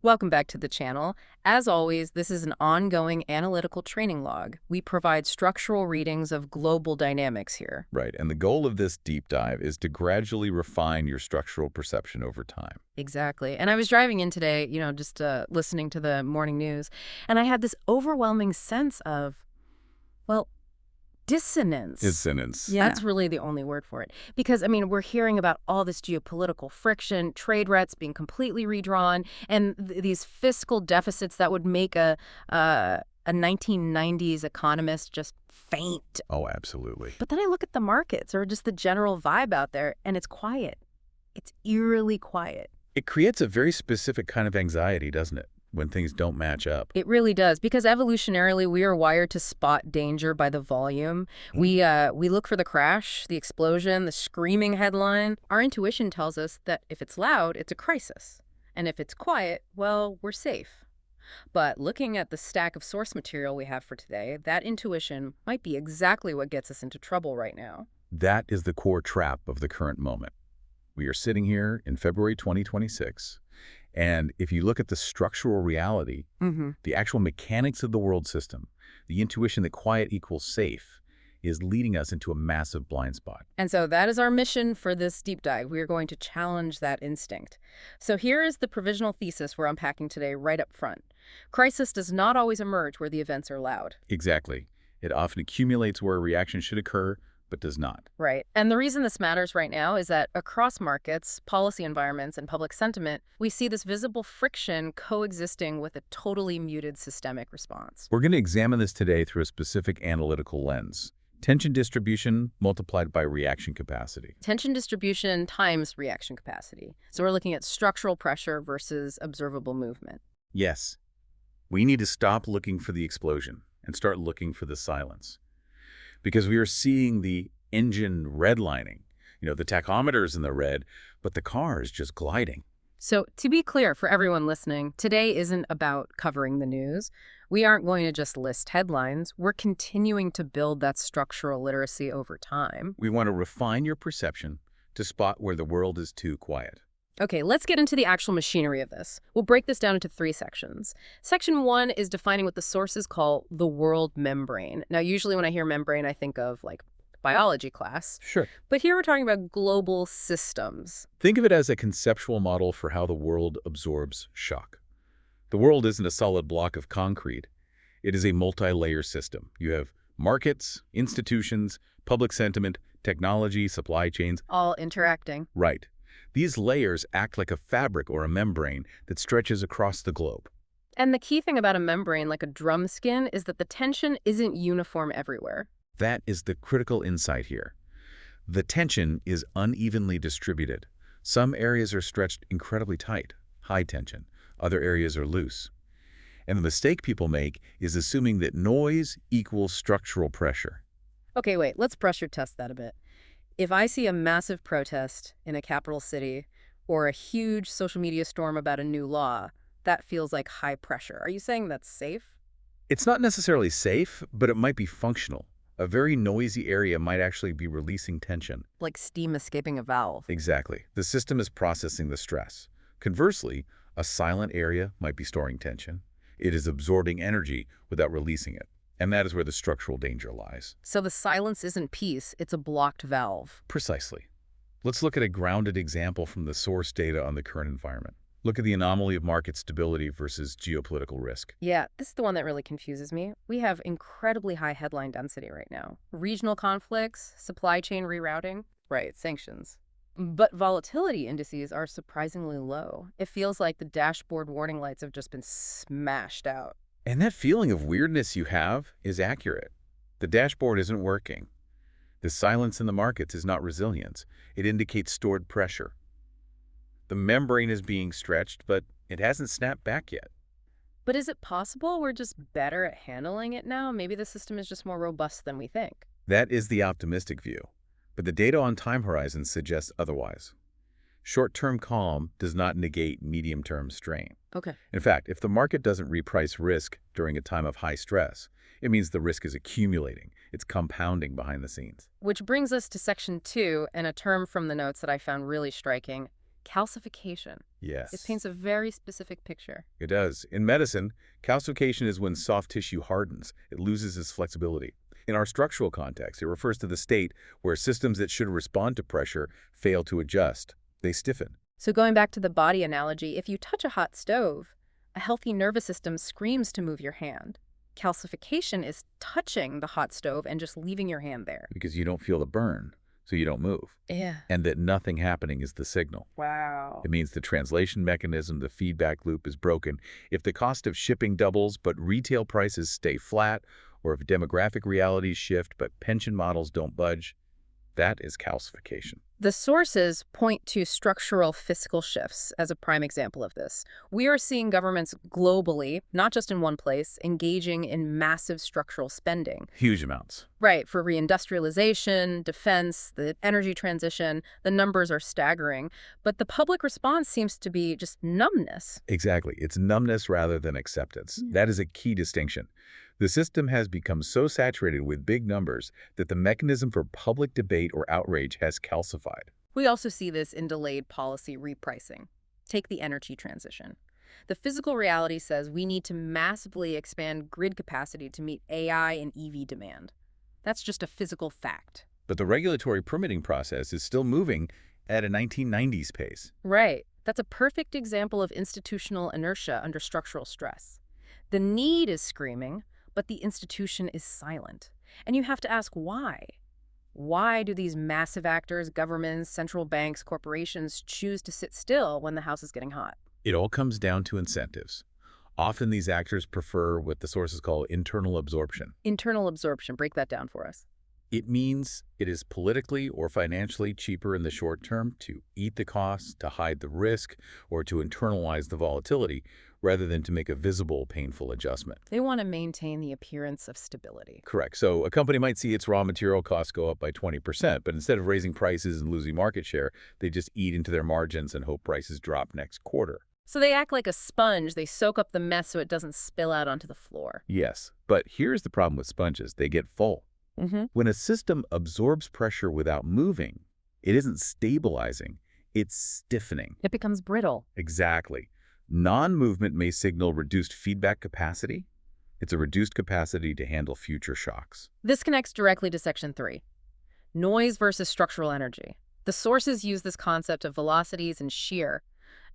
Welcome back to the channel. As always, this is an ongoing analytical training log. We provide structural readings of global dynamics here. Right, and the goal of this deep dive is to gradually refine your structural perception over time. Exactly. And I was driving in today, just listening to the morning news, and I had this overwhelming sense of, well, dissonance. Dissonance. Yeah. That's really the only word for it. Because, we're hearing about all this geopolitical friction, trade routes being completely redrawn, and these fiscal deficits that would make a 1990s economist just faint. Oh, absolutely. But then I look at the markets or just the general vibe out there, and it's quiet. It's eerily quiet. It creates a very specific kind of anxiety, doesn't it, when things don't match up? It really does, because evolutionarily we are wired to spot danger by the volume. We look for the crash, the explosion, the screaming headline. Our intuition tells us that if it's loud, it's a crisis. And if it's quiet, well, we're safe. But looking at the stack of source material we have for today, that intuition might be exactly what gets us into trouble right now. That is the core trap of the current moment. We are sitting here in February 2026, and if you look at the structural reality, the actual mechanics of the world system, the intuition that quiet equals safe is leading us into a massive blind spot. And so that is our mission for this deep dive. We are going to challenge that instinct. So here is the provisional thesis we're unpacking today right up front. Crisis does not always emerge where the events are loud. Exactly. It often accumulates where a reaction should occur, but does not. Right. And the reason this matters right now is that across markets, policy environments, and public sentiment, we see this visible friction coexisting with a totally muted systemic response. We're going to examine this today through a specific analytical lens. Tension distribution multiplied by reaction capacity. Tension distribution times reaction capacity. So we're looking at structural pressure versus observable movement. Yes. We need to stop looking for the explosion and start looking for the silence. Because we are seeing the engine redlining. The tachometer's in the red, but the car is just gliding. So to be clear for everyone listening, today isn't about covering the news. We aren't going to just list headlines. We're continuing to build that structural literacy over time. We want to refine your perception to spot where the world is too quiet. Okay, let's get into the actual machinery of this. We'll break this down into 3 sections. Section 1 is defining what the sources call the world membrane. Now, usually when I hear membrane, I think of biology class. Sure. But here we're talking about global systems. Think of it as a conceptual model for how the world absorbs shock. The world isn't a solid block of concrete. It is a multi-layer system. You have markets, institutions, public sentiment, technology, supply chains. All interacting. Right. These layers act like a fabric or a membrane that stretches across the globe. And the key thing about a membrane, like a drum skin, is that the tension isn't uniform everywhere. That is the critical insight here. The tension is unevenly distributed. Some areas are stretched incredibly tight, high tension. Other areas are loose. And the mistake people make is assuming that noise equals structural pressure. Okay, wait, let's pressure test that a bit. If I see a massive protest in a capital city or a huge social media storm about a new law, that feels like high pressure. Are you saying that's safe? It's not necessarily safe, but it might be functional. A very noisy area might actually be releasing tension. Like steam escaping a valve. Exactly. The system is processing the stress. Conversely, a silent area might be storing tension. It is absorbing energy without releasing it. And that is where the structural danger lies. So the silence isn't peace, it's a blocked valve. Precisely. Let's look at a grounded example from the source data on the current environment. Look at the anomaly of market stability versus geopolitical risk. Yeah, this is the one that really confuses me. We have incredibly high headline density right now. Regional conflicts, supply chain rerouting, right, sanctions. But volatility indices are surprisingly low. It feels like the dashboard warning lights have just been smashed out. And that feeling of weirdness you have is accurate. The dashboard isn't working. The silence in the markets is not resilience. It indicates stored pressure. The membrane is being stretched, but it hasn't snapped back yet. But is it possible we're just better at handling it now? Maybe the system is just more robust than we think. That is the optimistic view. But the data on time horizons suggests otherwise. Short-term calm does not negate medium-term strain. Okay. In fact, if the market doesn't reprice risk during a time of high stress, it means the risk is accumulating. It's compounding behind the scenes. Which brings us to section 2 and a term from the notes that I found really striking: Calcification. It Yes, paints a very specific picture. it does. In medicine, calcification is when soft tissue hardens. It loses its flexibility. In our structural context, it refers to the state where systems that should respond to pressure fail to adjust. They stiffen. So going back to the body analogy, if you touch a hot stove, a healthy nervous system screams to move your hand. Calcification is touching the hot stove and just leaving your hand there. Because you don't feel the burn, so you don't move. Yeah. And that nothing happening is the signal. Wow. It means the translation mechanism, the feedback loop, is broken. If the cost of shipping doubles but retail prices stay flat, or if demographic realities shift but pension models don't budge, that is calcification. The sources point to structural fiscal shifts as a prime example of this. We are seeing governments globally, not just in one place, engaging in massive structural spending. Huge amounts. Right, for reindustrialization, defense, the energy transition, the numbers are staggering. But the public response seems to be just numbness. Exactly. It's numbness rather than acceptance. That is a key distinction. The system has become so saturated with big numbers that the mechanism for public debate or outrage has calcified. We also see this in delayed policy repricing. Take the energy transition. The physical reality says we need to massively expand grid capacity to meet AI and EV demand. That's just a physical fact. But the regulatory permitting process is still moving at a 1990s pace. Right. That's a perfect example of institutional inertia under structural stress. The need is screaming, but the institution is silent. And you have to ask why. Why do these massive actors, governments, central banks, corporations choose to sit still when the house is getting hot? It all comes down to incentives. Often these actors prefer what the sources call internal absorption. Internal absorption, break that down for us. It means it is politically or financially cheaper in the short term to eat the costs, to hide the risk, or to internalize the volatility, rather than to make a visible, painful adjustment. They want to maintain the appearance of stability. Correct. So a company might see its raw material costs go up by 20%, but instead of raising prices and losing market share, they just eat into their margins and hope prices drop next quarter. So they act like a sponge. They soak up the mess so it doesn't spill out onto the floor. Yes, but here's the problem with sponges. They get full. Mm-hmm. When a system absorbs pressure without moving, it isn't stabilizing, it's stiffening. It becomes brittle. Exactly. Non-movement may signal reduced feedback capacity. It's a reduced capacity to handle future shocks. This connects directly to Section 3. Noise versus structural energy. The sources use this concept of velocities and shear.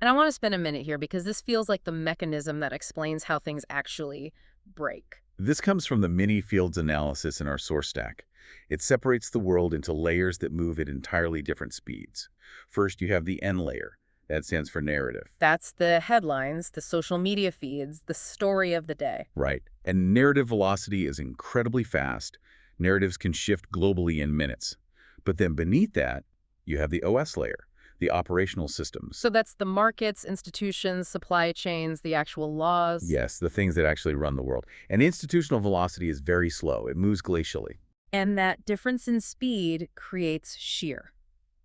And I want to spend a minute here because this feels like the mechanism that explains how things actually break. This comes from the mini-fields analysis in our source stack. It separates the world into layers that move at entirely different speeds. First, you have the N layer. That stands for narrative. That's the headlines, the social media feeds, the story of the day. Right. And narrative velocity is incredibly fast. Narratives can shift globally in minutes. But then beneath that, you have the OS layer, the operational systems. So that's the markets, institutions, supply chains, the actual laws. Yes, the things that actually run the world. And institutional velocity is very slow. It moves glacially. And that difference in speed creates shear.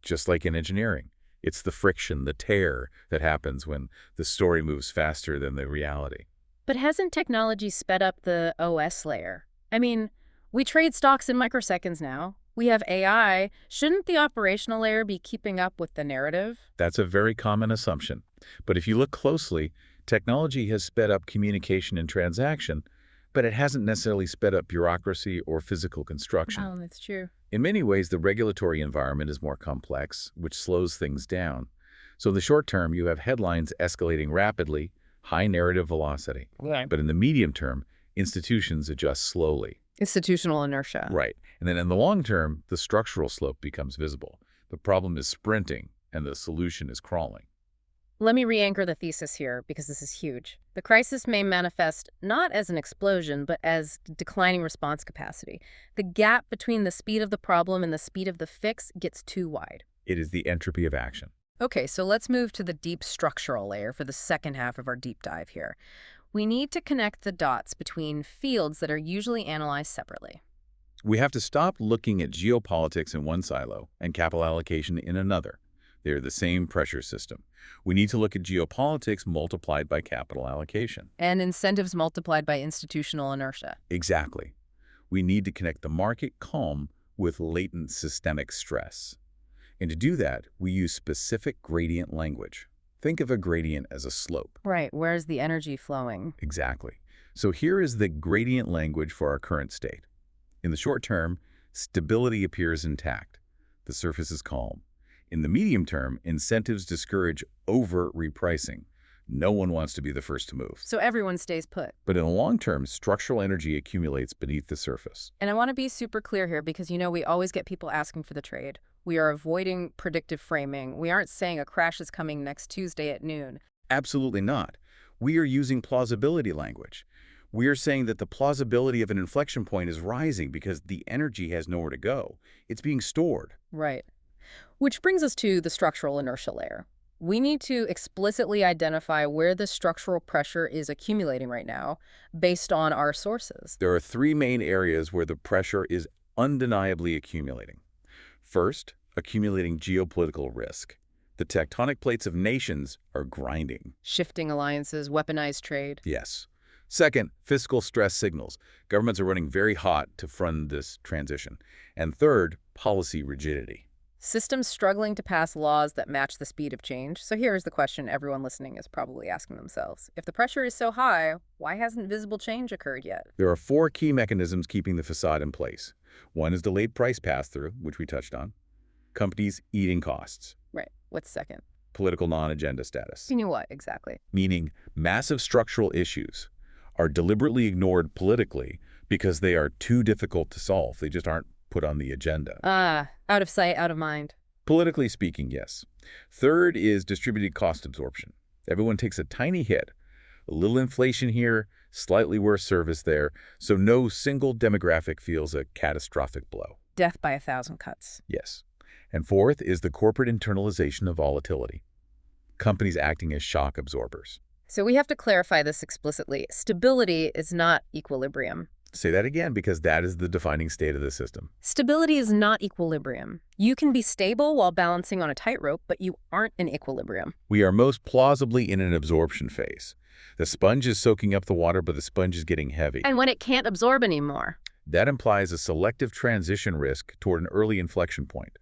Just like in engineering. It's the friction, the tear that happens when the story moves faster than the reality. But hasn't technology sped up the OS layer? I mean, we trade stocks in microseconds now. We have AI. Shouldn't the operational layer be keeping up with the narrative? That's a very common assumption. But if you look closely, technology has sped up communication and transaction, but it hasn't necessarily sped up bureaucracy or physical construction. Oh, that's true. In many ways, the regulatory environment is more complex, which slows things down. So in the short term, you have headlines escalating rapidly, high narrative velocity. Right. But in the medium term, institutions adjust slowly. Institutional inertia. Right. And then in the long term, the structural slope becomes visible. The problem is sprinting, and the solution is crawling. Let me re-anchor the thesis here, because this is huge. The crisis may manifest not as an explosion, but as declining response capacity. The gap between the speed of the problem and the speed of the fix gets too wide. It is the entropy of action. Okay, so let's move to the deep structural layer for the second half of our deep dive here. We need to connect the dots between fields that are usually analyzed separately. We have to stop looking at geopolitics in one silo and capital allocation in another. They're the same pressure system. We need to look at geopolitics multiplied by capital allocation. And incentives multiplied by institutional inertia. Exactly. We need to connect the market calm with latent systemic stress. And to do that, we use specific gradient language. Think of a gradient as a slope. Right, where's the energy flowing? Exactly. So here is the gradient language for our current state. In the short term, stability appears intact. The surface is calm. In the medium term, incentives discourage over-repricing. No one wants to be the first to move. So everyone stays put. But in the long term, structural energy accumulates beneath the surface. And I want to be super clear here because, we always get people asking for the trade. We are avoiding predictive framing. We aren't saying a crash is coming next Tuesday at noon. Absolutely not. We are using plausibility language. We are saying that the plausibility of an inflection point is rising because the energy has nowhere to go. It's being stored. Right. Which brings us to the structural inertia layer. We need to explicitly identify where the structural pressure is accumulating right now based on our sources. There are three main areas where the pressure is undeniably accumulating. First, accumulating geopolitical risk. The tectonic plates of nations are grinding. Shifting alliances, weaponized trade. Yes. Second, fiscal stress signals. Governments are running very hot to fund this transition. And third, policy rigidity. Systems struggling to pass laws that match the speed of change. So here's the question everyone listening is probably asking themselves. If the pressure is so high, why hasn't visible change occurred yet? There are four key mechanisms keeping the facade in place. One is delayed price pass-through, which we touched on. Companies eating costs. Right. What's second? Political non-agenda status. You know what, exactly. Meaning massive structural issues are deliberately ignored politically because they are too difficult to solve. They just aren't put on the agenda. Out of sight, out of mind. Politically speaking, yes. Third is distributed cost absorption. Everyone takes a tiny hit. A little inflation here, slightly worse service there, so no single demographic feels a catastrophic blow. Death by 1,000 cuts. Yes. And fourth is the corporate internalization of volatility. Companies acting as shock absorbers. So we have to clarify this explicitly. Stability is not equilibrium. Say that again, because that is the defining state of the system. Stability is not equilibrium. You can be stable while balancing on a tightrope, but you aren't in equilibrium. We are most plausibly in an absorption phase. The sponge is soaking up the water, but the sponge is getting heavy. And when it can't absorb anymore. That implies a selective transition risk toward an early inflection point.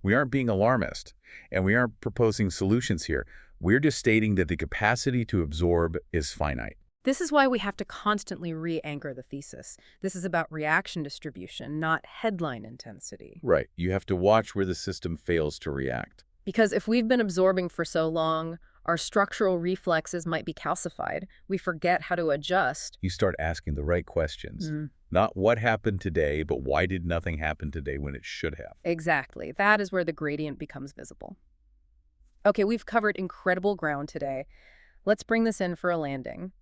We aren't being alarmist, and we aren't proposing solutions here. We're just stating that the capacity to absorb is finite. This is why we have to constantly re-anchor the thesis. This is about reaction distribution, not headline intensity. Right. You have to watch where the system fails to react. Because if we've been absorbing for so long, our structural reflexes might be calcified. We forget how to adjust. You start asking the right questions. Not what happened today, but why did nothing happen today when it should have? Exactly. That is where the gradient becomes visible. Okay, we've covered incredible ground today. Let's bring this in for a landing.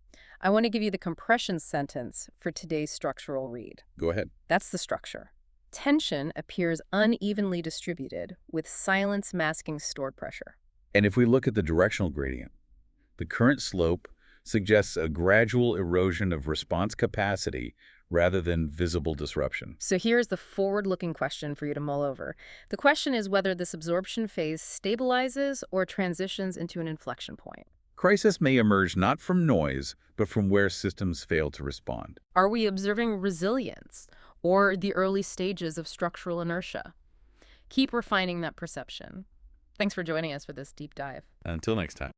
I want to give you the compression sentence for today's structural read. Go ahead. That's the structure. Tension appears unevenly distributed, with silence masking stored pressure. And if we look at the directional gradient, the current slope suggests a gradual erosion of response capacity rather than visible disruption. So here's the forward-looking question for you to mull over. The question is whether this absorption phase stabilizes or transitions into an inflection point. Crisis may emerge not from noise, but from where systems fail to respond. Are we observing resilience or the early stages of structural inertia? Keep refining that perception. Thanks for joining us for this deep dive. Until next time.